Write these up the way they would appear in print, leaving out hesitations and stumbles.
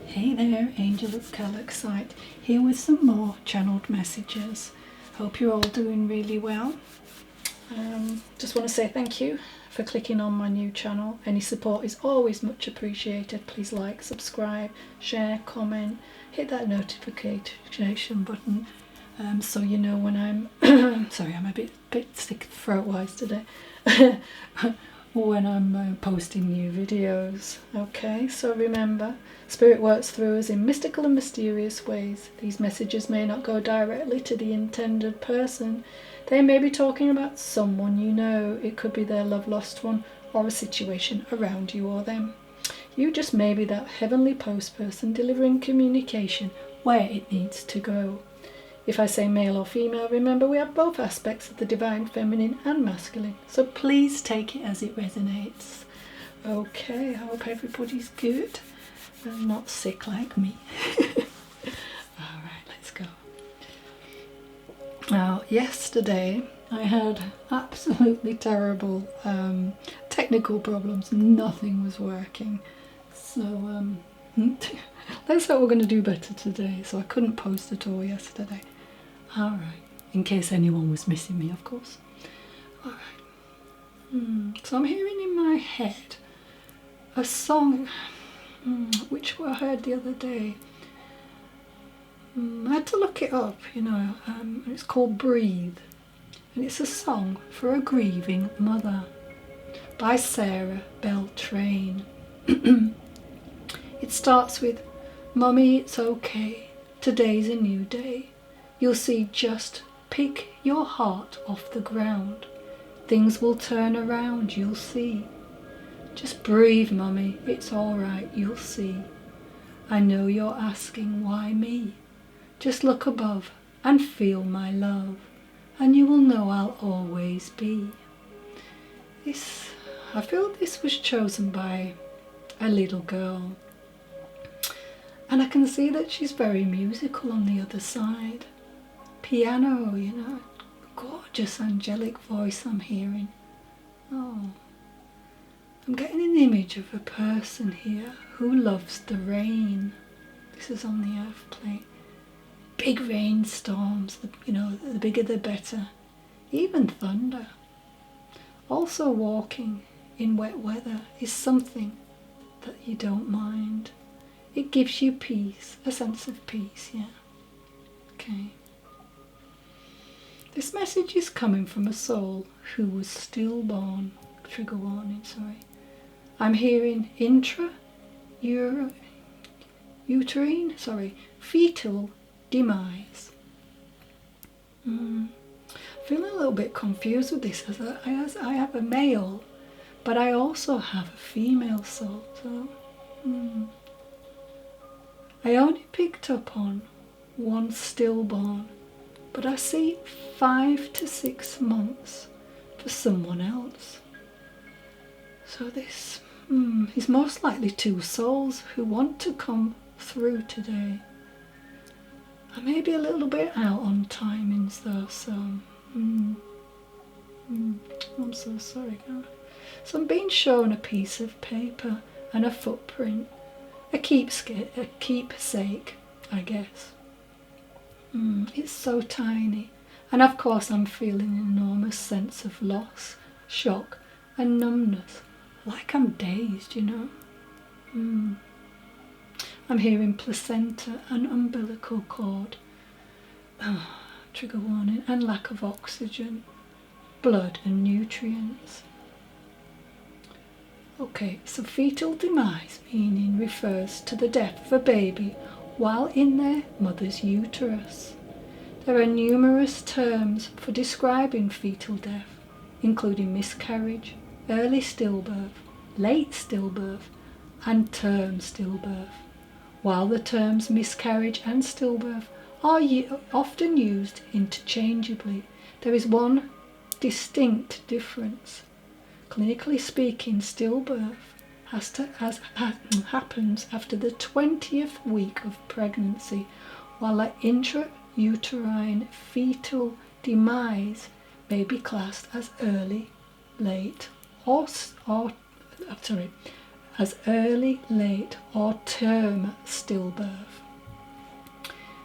Hey there, Angel of Claircognizant, here with some more channeled messages. Hope you're all doing really well. Just want to say thank you for clicking on my new channel. Any support is always much appreciated. Please like, subscribe, share, comment, hit that notification button so you know when I'm sorry, I'm a bit sick throat-wise today. When I'm posting new videos. Okay, so remember, Spirit works through us in mystical and mysterious ways. These messages may not go directly to the intended person. They may be talking about someone you know. It could be their love-lost one or a situation around you or them. You just may be that heavenly post person delivering communication where it needs to go. If I say male or female, remember we have both aspects of the divine feminine and masculine, so please take it as it resonates. Okay, I hope everybody's good and not sick like me. Alright, let's go. Now, yesterday I had absolutely terrible technical problems. Nothing was working. So let's hope we're going to do better today. So I couldn't post at all yesterday. Alright, in case anyone was missing me, of course. Alright. So I'm hearing in my head a song which I heard the other day. I had to look it up, you know. It's called Breathe. And it's a song for a grieving mother by Sarah Beltrain. It starts with, "Mummy, it's okay. Today's a new day. You'll see, just pick your heart off the ground. Things will turn around, you'll see. Just breathe, Mummy, it's alright, you'll see. I know you're asking, why me? Just look above and feel my love, and you will know I'll always be." I feel this was chosen by a little girl. And I can see that she's very musical on the other side. Piano, you know, gorgeous angelic voice I'm hearing. Oh, I'm getting an image of a person here who loves the rain. This is on the earth plane. Big rainstorms, you know, the bigger the better. Even thunder. Also walking in wet weather is something that you don't mind. It gives you peace, a sense of peace, yeah. Okay. This message is coming from a soul who was stillborn. Trigger warning, sorry. I'm hearing fetal demise. Feeling a little bit confused with this as I have a male, but I also have a female soul. So I only picked up on one stillborn, but I see 5 to 6 months for someone else. So this is most likely 2 souls who want to come through today. I may be a little bit out on timings though, so I'm so sorry, Gareth. So I'm being shown a piece of paper and a footprint, a keepsake, I guess. It's so tiny, and of course I'm feeling an enormous sense of loss, shock and numbness, like I'm dazed, you know. I'm hearing placenta and umbilical cord, trigger warning, and lack of oxygen, blood and nutrients. Okay, so fetal demise meaning refers to the death of a baby while in their mother's uterus. There are numerous terms for describing fetal death, including miscarriage, early stillbirth, late stillbirth, and term stillbirth. While the terms miscarriage and stillbirth are often used interchangeably, there is one distinct difference. Clinically speaking, stillbirth happens after the 20th week of pregnancy, while an intrauterine fetal demise may be classed as early, late, or as early, late or term stillbirth.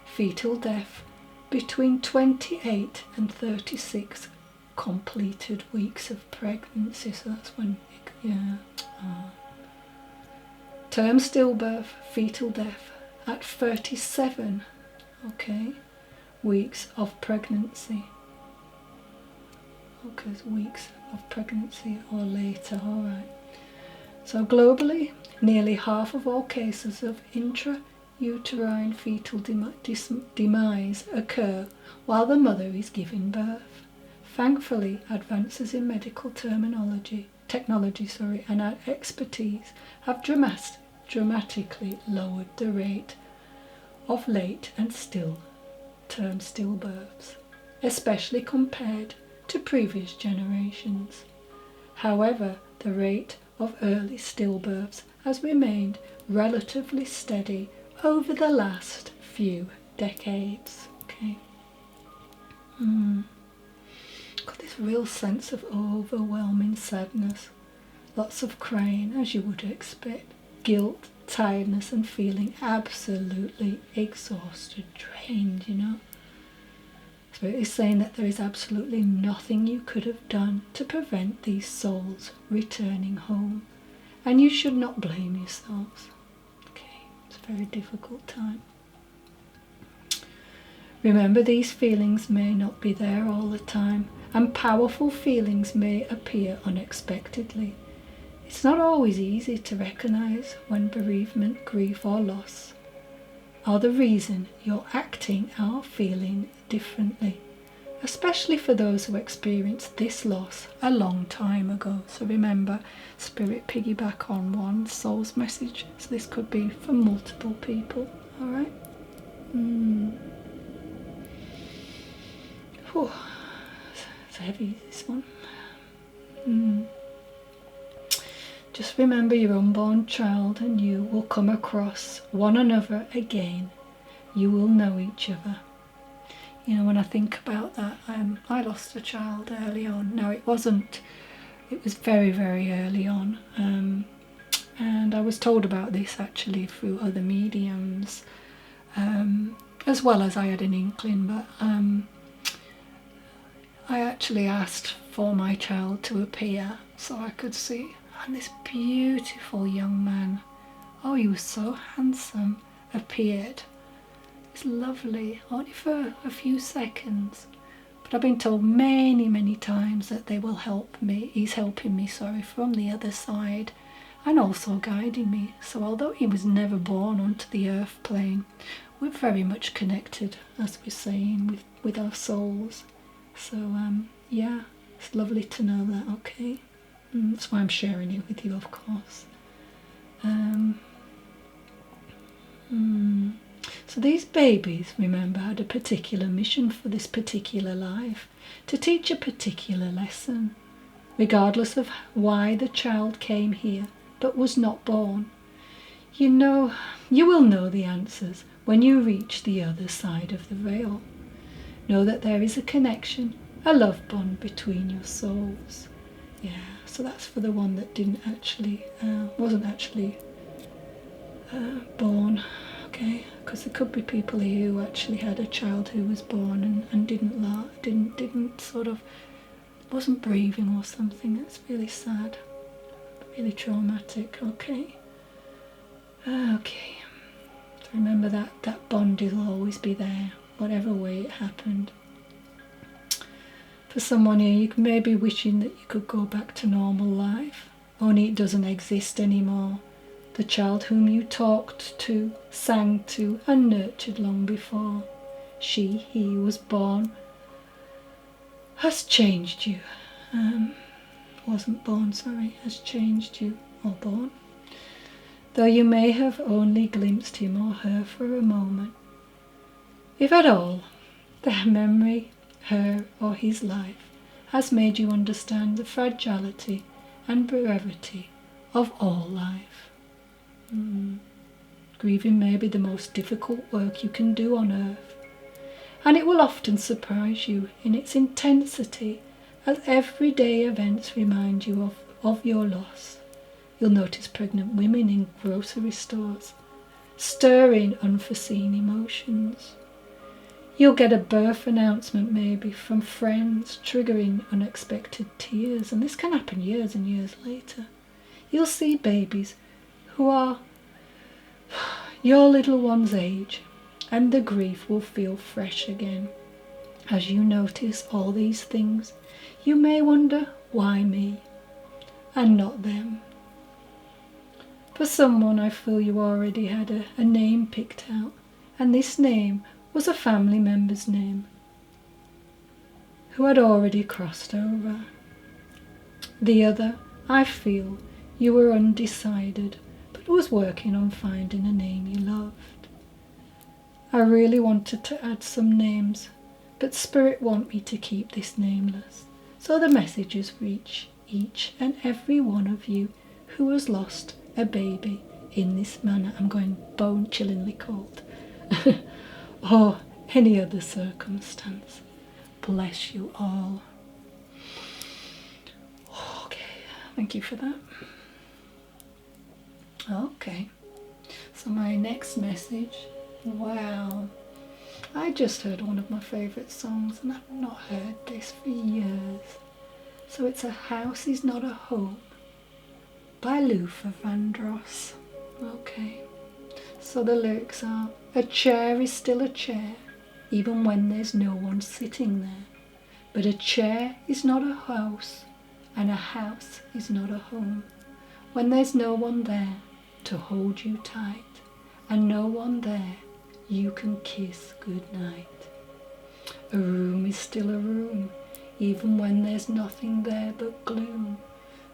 Fetal death between 28 and 36 completed weeks of pregnancy. So that's when, term stillbirth, fetal death at 37, weeks of pregnancy. Okay, weeks of pregnancy or later, alright. So globally, nearly half of all cases of intrauterine fetal demise occur while the mother is giving birth. Thankfully, advances in medical technology, and our expertise have dramatically lowered the rate of late and term stillbirths, especially compared to previous generations. However, the rate of early stillbirths has remained relatively steady over the last few decades. Got this real sense of overwhelming sadness, lots of crying as you would expect, guilt, tiredness and feeling absolutely exhausted, drained, Spirit is saying that there is absolutely nothing you could have done to prevent these souls returning home, and you should not blame yourselves. It's a very difficult time. Remember, these feelings may not be there all the time, and powerful feelings may appear unexpectedly. It's not always easy to recognize when bereavement, grief or loss are the reason you're acting or feeling differently, especially for those who experienced this loss a long time ago. So remember, Spirit piggyback on one soul's message, so this could be for multiple people. Alright? It's heavy, this one. Just remember, your unborn child and you will come across one another again. You will know each other. When I think about that, I lost a child early on. Now, it was very, very early on. And I was told about this actually through other mediums, as well as I had an inkling, but I actually asked for my child to appear so I could see. And this beautiful young man, he was so handsome, appeared. It's lovely, only for a few seconds. But I've been told many, many times that they will help me. He's helping me, from the other side, and also guiding me. So although he was never born onto the earth plane, we're very much connected, as we're saying, with our souls. So it's lovely to know that, That's why I'm sharing it with you, of course. So these babies, remember, had a particular mission for this particular life, to teach a particular lesson, regardless of why the child came here but was not born. You will know the answers when you reach the other side of the veil. Know that there is a connection, a love bond between your souls. So that's for the one that wasn't actually born, because there could be people here who actually had a child who was born and didn't wasn't breathing or something. That's really sad, really traumatic. So remember that bond will always be there, whatever way it happened. For someone here, you may be wishing that you could go back to normal life, only it doesn't exist anymore. The child whom you talked to, sang to and nurtured long before he was born has changed you. Has changed you, or born. Though you may have only glimpsed him or her for a moment. If at all, their memory, her or his life, has made you understand the fragility and brevity of all life. Grieving may be the most difficult work you can do on earth, and it will often surprise you in its intensity as everyday events remind you of your loss. You'll notice pregnant women in grocery stores, stirring unforeseen emotions. You'll get a birth announcement maybe from friends, triggering unexpected tears, and this can happen years and years later. You'll see babies who are your little one's age, and the grief will feel fresh again. As you notice all these things, you may wonder, why me and not them? For someone, I feel you already had a name picked out, and this name was a family member's name who had already crossed over. The other, I feel you were undecided, but was working on finding a name you loved. I really wanted to add some names, but Spirit want me to keep this nameless, so the messages reach each and every one of you who has lost a baby in this manner. I'm going bone-chillingly cold. Or any other circumstance. Bless you all. Okay, thank you for that. Okay, so my next message. Wow, I just heard one of my favourite songs, and I've not heard this for years. So it's A House Is Not a Home by Luther Vandross. Okay, so the lyrics are: a chair is still a chair, even when there's no one sitting there. But a chair is not a house, and a house is not a home, when there's no one there to hold you tight, and no one there you can kiss goodnight. A room is still a room, even when there's nothing there but gloom.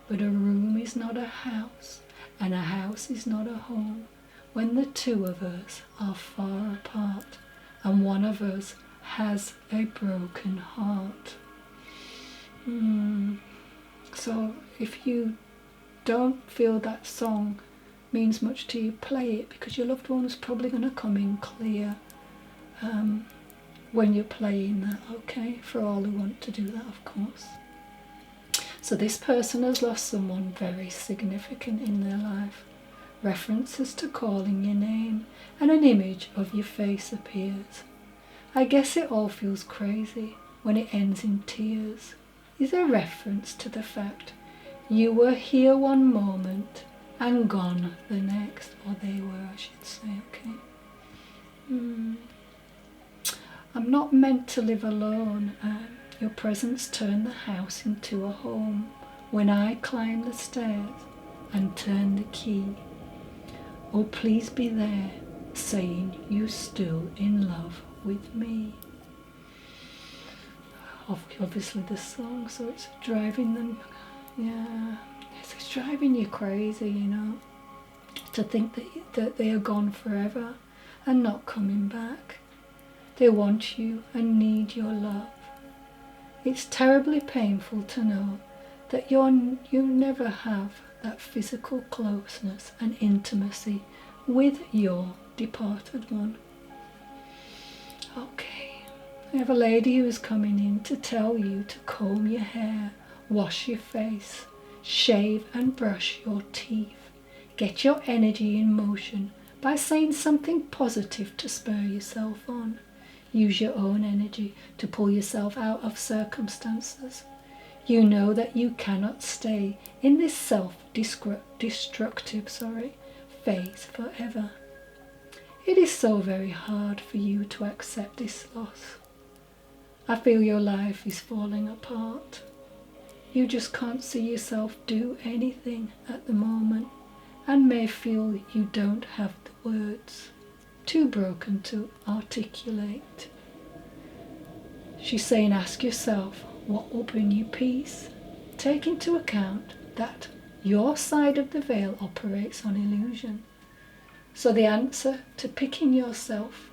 But a room is not a house, and a house is not a home, when the two of us are far apart, and one of us has a broken heart. So if you don't feel that song means much to you, play it, because your loved one's probably going to come in clear when you're playing that, okay? For all who want to do that, of course. So this person has lost someone very significant in their life. References to calling your name, and an image of your face appears. I guess it all feels crazy when it ends in tears. Is a reference to the fact you were here one moment and gone the next, or they were, I should say, okay? I'm not meant to live alone. Your presence turned the house into a home when I climbed the stairs and turned the key. Oh, please be there, saying you're still in love with me. Obviously the song, so it's driving them, yeah, it's driving you crazy, you know, to think that they are gone forever and not coming back. They want you and need your love. It's terribly painful to know that you never have that physical closeness and intimacy with your departed one. Okay, I have a lady who is coming in to tell you to comb your hair, wash your face, shave and brush your teeth. Get your energy in motion by saying something positive to spur yourself on. Use your own energy to pull yourself out of circumstances. You know that you cannot stay in this self-destructive phase forever. It is so very hard for you to accept this loss. I feel your life is falling apart. You just can't see yourself do anything at the moment, and may feel you don't have the words, too broken to articulate. She's saying, ask yourself what will bring you peace. Take into account that your side of the veil operates on illusion. So the answer to picking yourself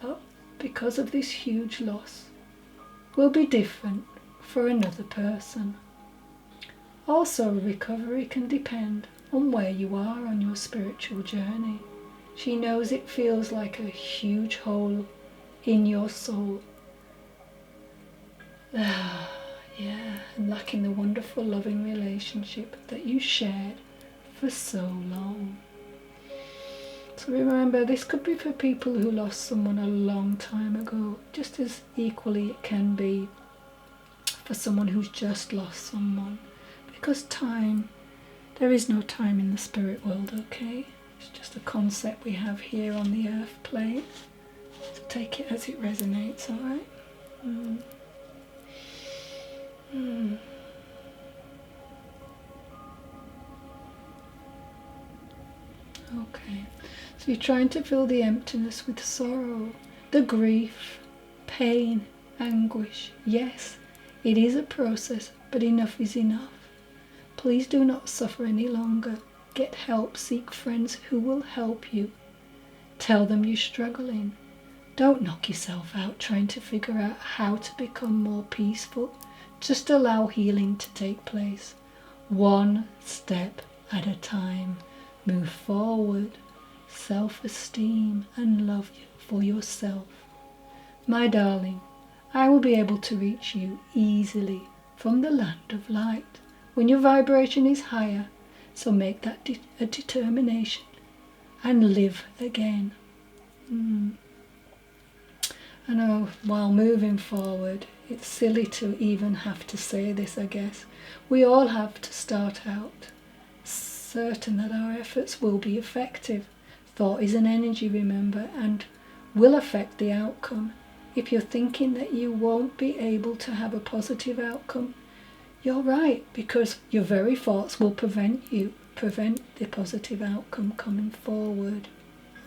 up because of this huge loss will be different for another person. Also, recovery can depend on where you are on your spiritual journey. She knows it feels like a huge hole in your soul. Yeah, and lacking the wonderful loving relationship that you shared for so long. So remember, this could be for people who lost someone a long time ago, just as equally it can be for someone who's just lost someone. Because time, there is no time in the spirit world, okay? It's just a concept we have here on the earth plane. So take it as it resonates, alright? Okay, so you're trying to fill the emptiness with sorrow, the grief, pain, anguish. Yes, it is a process, but enough is enough. Please do not suffer any longer. Get help, seek friends who will help you. Tell them you're struggling. Don't knock yourself out trying to figure out how to become more peaceful. Just allow healing to take place. One step at a time. Move forward. Self-esteem and love for yourself. My darling, I will be able to reach you easily from the land of light when your vibration is higher. So make that a determination and live again. I know while moving forward, it's silly to even have to say this, I guess. We all have to start out certain that our efforts will be effective. Thought is an energy, remember, and will affect the outcome. If you're thinking that you won't be able to have a positive outcome, you're right, because your very thoughts will prevent the positive outcome coming forward.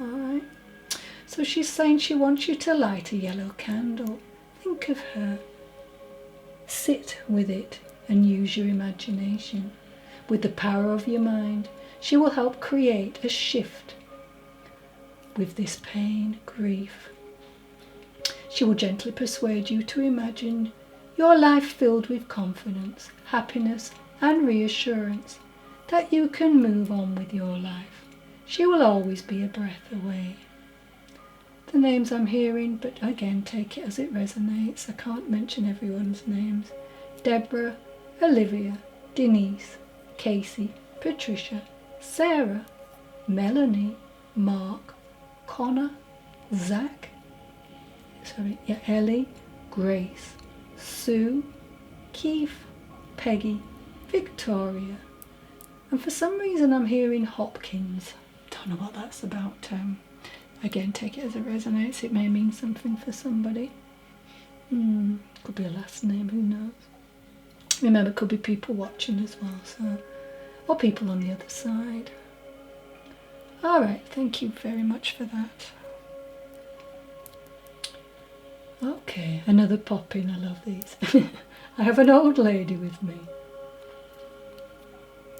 Alright? So she's saying she wants you to light a yellow candle. Think of her. Sit with it and use your imagination. With the power of your mind, she will help create a shift with this pain, grief. She will gently persuade you to imagine your life filled with confidence, happiness and reassurance that you can move on with your life. She will always be a breath away. The names I'm hearing, but again, take it as it resonates. I can't mention everyone's names. Deborah, Olivia, Denise, Casey, Patricia, Sarah, Melanie, Mark, Connor, Zach, Ellie, Grace, Sue, Keith, Peggy, Victoria, and for some reason I'm hearing Hopkins. Don't know what that's about. Again, take it as it resonates. It may mean something for somebody. Could be a last name, who knows. Remember, it could be people watching as well, so, or people on the other side. Alright, thank you very much for that. Okay, another pop-in, I love these. I have an old lady with me.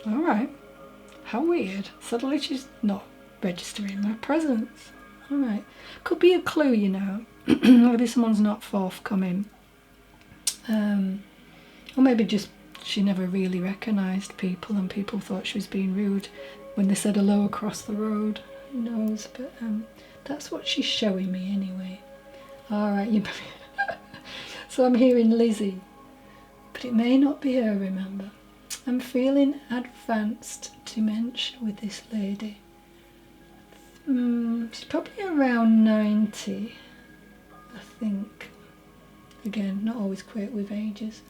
Alright, how weird. Suddenly she's not registering my presence. Alright, could be a clue, you know. Maybe someone's not forthcoming. Or maybe just she never really recognised people and people thought she was being rude when they said hello across the road. Who knows, but that's what she's showing me anyway. Alright, so I'm hearing Lizzie, but it may not be her, remember. I'm feeling advanced dementia with this lady. She's probably around 90, I think. Again, not always quick with ages.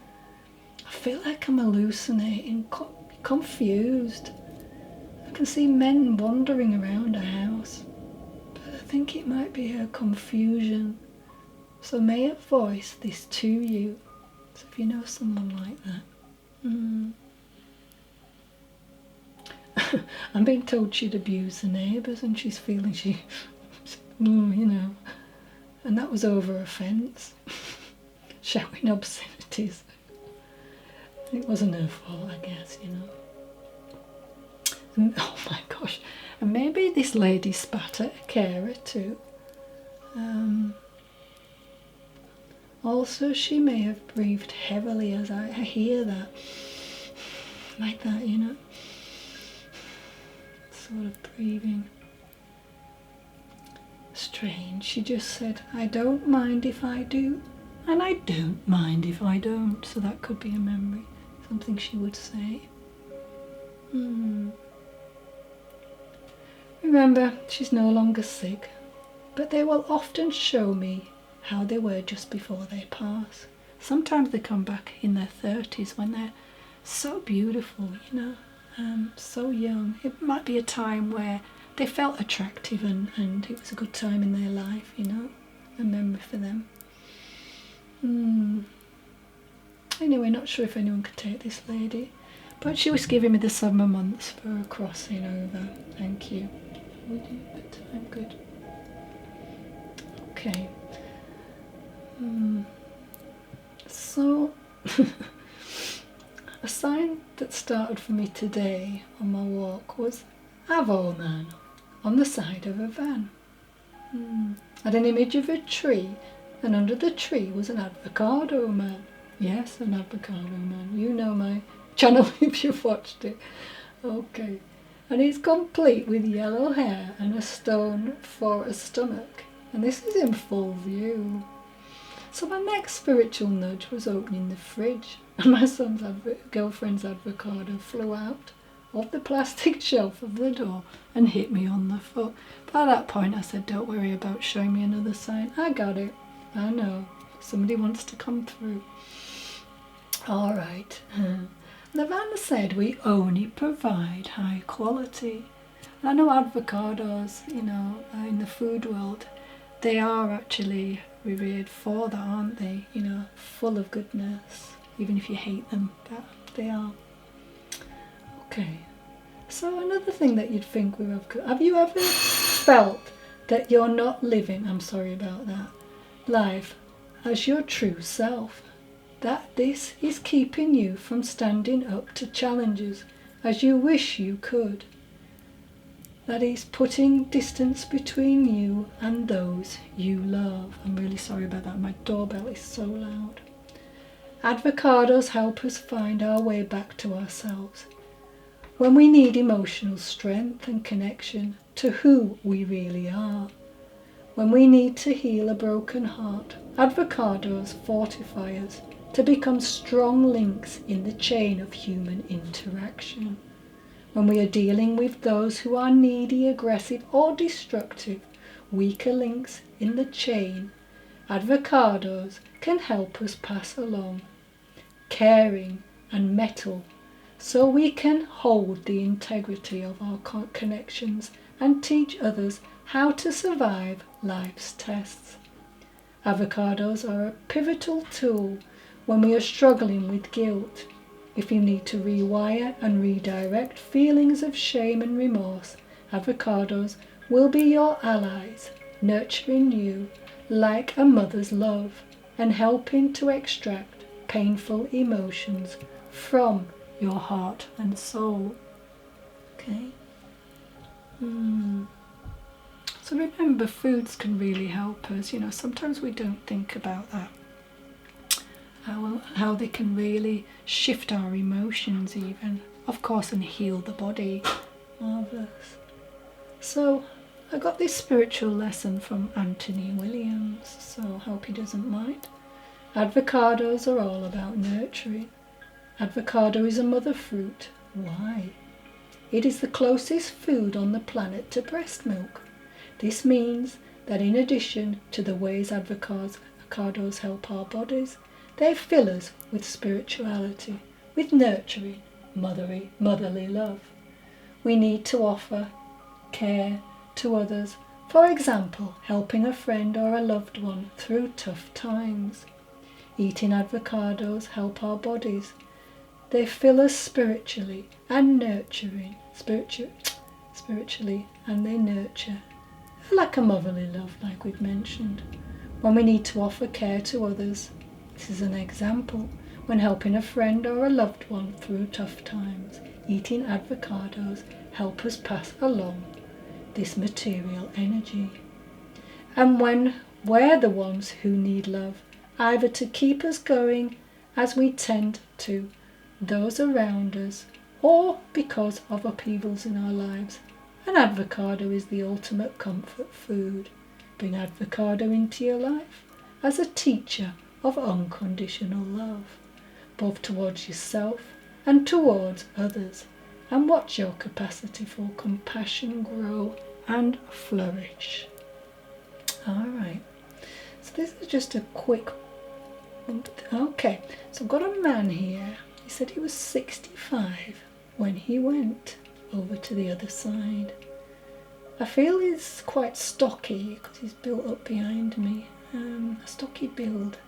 I feel like I'm hallucinating, confused. I can see men wandering around a house, but I think it might be her confusion. So may it voice this to you. So if you know someone like that. I'm being told she'd abuse the neighbours and she's feeling you know. And that was over a fence. Shouting obscenities. It wasn't her fault, I guess, you know. And, oh my gosh. And maybe this lady spat at a carer too. Also, she may have breathed heavily as I hear that. Like that, you know. Sort of breathing. Strange. She just said, I don't mind if I do, and I don't mind if I don't. So that could be a memory. Something she would say. Remember, she's no longer sick, but they will often show me how they were just before they pass. Sometimes they come back in their 30s when they're so beautiful, so young. It might be a time where they felt attractive and it was a good time in their life, a memory for them. Anyway, not sure if anyone could take this lady, but she was giving me the summer months for a crossing over. Thank you. Would you? But I'm good. Okay. So, a sign that started for me today on my walk was Avo Man on the side of a van. Had an image of a tree, and under the tree was an avocado man. Yes, an avocado man. You know my channel if you've watched it. Okay. And he's complete with yellow hair and a stone for a stomach. And this is in full view. So my next spiritual nudge was opening the fridge, and my son's girlfriend's avocado flew out of the plastic shelf of the door and hit me on the foot. By that point I said, don't worry about showing me another sign. I got it. I know. Somebody wants to come through. All right. The van said we only provide high quality. I know avocados, in the food world, they are actually revered for that, aren't they? Full of goodness, even if you hate them, but they are. Okay, so another thing that you'd think we have you ever felt that you're not living, I'm sorry about that, life as your true self? That this is keeping you from standing up to challenges as you wish you could. That is putting distance between you and those you love. I'm really sorry about that. My doorbell is so loud. Avocados help us find our way back to ourselves. When we need emotional strength and connection to who we really are. When we need to heal a broken heart, avocados fortify us to become strong links in the chain of human interaction. When we are dealing with those who are needy, aggressive or destructive, weaker links in the chain, avocados can help us pass along caring and metal so we can hold the integrity of our connections and teach others how to survive life's tests. Avocados are a pivotal tool when we are struggling with guilt. If you need to rewire and redirect feelings of shame and remorse, avocados will be your allies, nurturing you like a mother's love and helping to extract painful emotions from your heart and soul. Okay? So remember, foods can really help us. Sometimes we don't think about that. How they can really shift our emotions even, of course, and heal the body. Marvellous. So I got this spiritual lesson from Anthony Williams, so I hope he doesn't mind. Avocados are all about nurturing. Avocado is a mother fruit. Why? It is the closest food on the planet to breast milk. This means that in addition to the ways avocados help our bodies, they fill us with spirituality, with nurturing, motherly love. We need to offer care to others, for example, helping a friend or a loved one through tough times. Eating avocados help our bodies. They fill us spiritually and nurturing, spiritually, and they nurture. Like a motherly love, like we've mentioned. When we need to offer care to others, this is an example. When helping a friend or a loved one through tough times, eating avocados help us pass along this material energy. And when we're the ones who need love, either to keep us going as we tend to those around us, or because of upheavals in our lives, an avocado is the ultimate comfort food. Bring avocado into your life as a teacher of unconditional love, both towards yourself and towards others, and watch your capacity for compassion grow and flourish. Alright, so this is just a quick, okay, so I've got a man here. He said he was 65 when he went over to the other side. I feel he's quite stocky because he's built up behind me, a stocky build.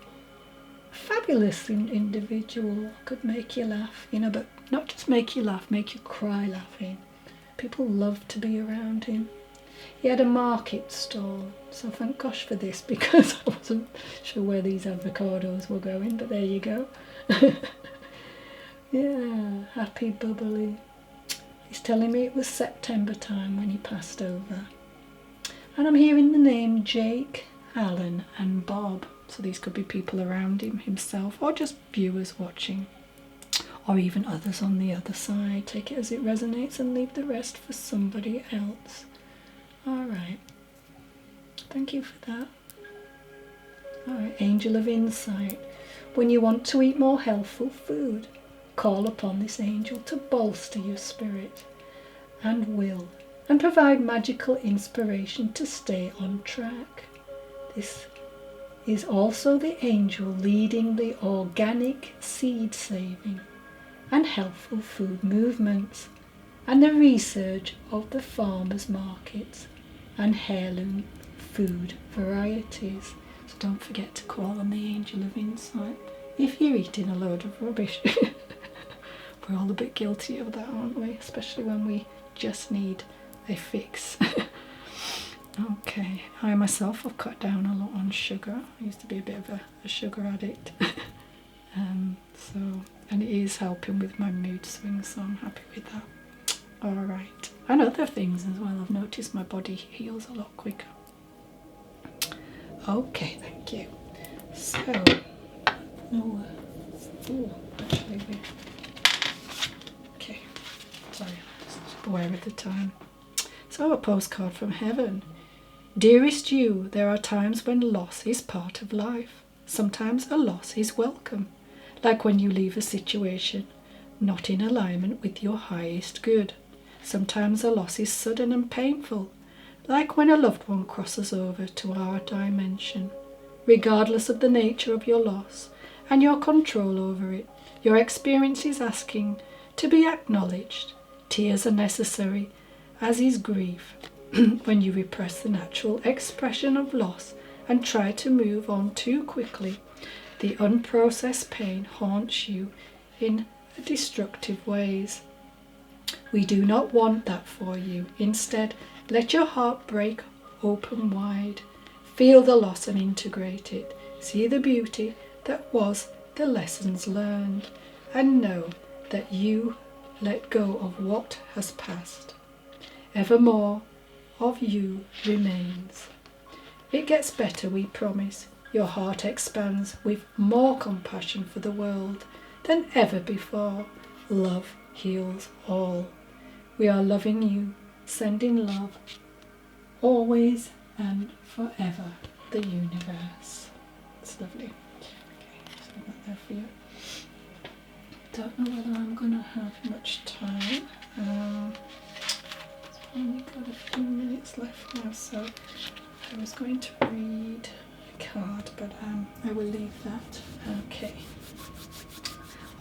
A fabulous individual, could make you laugh, you know, but not just make you laugh, make you cry laughing. People love to be around him. He had a market stall, so thank gosh for this, because I wasn't sure where these avocados were going, but there you go. Yeah, happy, bubbly. He's telling me it was September time when he passed over. And I'm hearing the name Jake, Alan and Bob. So these could be people around him, himself, or just viewers watching. Or even others on the other side. Take it as it resonates and leave the rest for somebody else. Alright. Thank you for that. Alright, Angel of Insight. When you want to eat more healthful food, call upon this angel to bolster your spirit and will, and provide magical inspiration to stay on track. This is also the angel leading the organic seed saving and healthful food movements, and the research of the farmers' markets and heirloom food varieties. So don't forget to call on the Angel of Insight if you're eating a load of rubbish. We're all a bit guilty of that, aren't we? Especially when we just need a fix. Okay, I myself have cut down a lot on sugar. I used to be a bit of a sugar addict. And it is helping with my mood swings, so I'm happy with that. Alright, and other things as well. I've noticed my body heals a lot quicker. Okay, thank you. So, actually, okay, sorry, just aware of the time. So, a postcard from heaven. Dearest you, there are times when loss is part of life. Sometimes a loss is welcome, like when you leave a situation not in alignment with your highest good. Sometimes a loss is sudden and painful, like when a loved one crosses over to our dimension. Regardless of the nature of your loss and your control over it, your experience is asking to be acknowledged. Tears are necessary, as is grief. When you repress the natural expression of loss and try to move on too quickly, the unprocessed pain haunts you in destructive ways. We do not want that for you. Instead, let your heart break open wide. Feel the loss and integrate it. See the beauty that was the lessons learned, and know that you let go of what has passed. Evermore of you remains. It gets better, we promise. Your heart expands with more compassion for the world than ever before. Love heals all. We are loving you, sending love, always and forever, the universe. It's lovely. Okay, just leave that there for you. Don't know whether I'm going to have much time. I've only got a few minutes left now, so I was going to read a card, but I will leave that. Okay.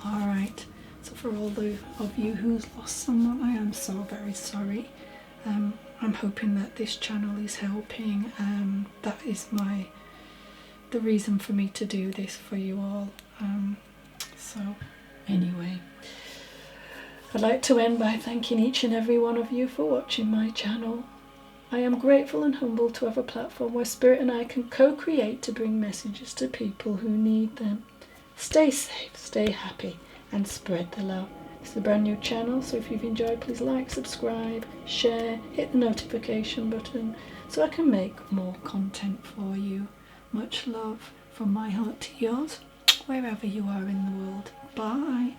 Alright, so for all of you who's lost someone, I am so very sorry. I'm hoping that this channel is helping. That is the reason for me to do this for you all. So anyway, I'd like to end by thanking each and every one of you for watching my channel. I am grateful and humbled to have a platform where Spirit and I can co-create to bring messages to people who need them. Stay safe, stay happy, and spread the love. This is a brand new channel, so if you've enjoyed, please like, subscribe, share, hit the notification button so I can make more content for you. Much love from my heart to yours, wherever you are in the world. Bye.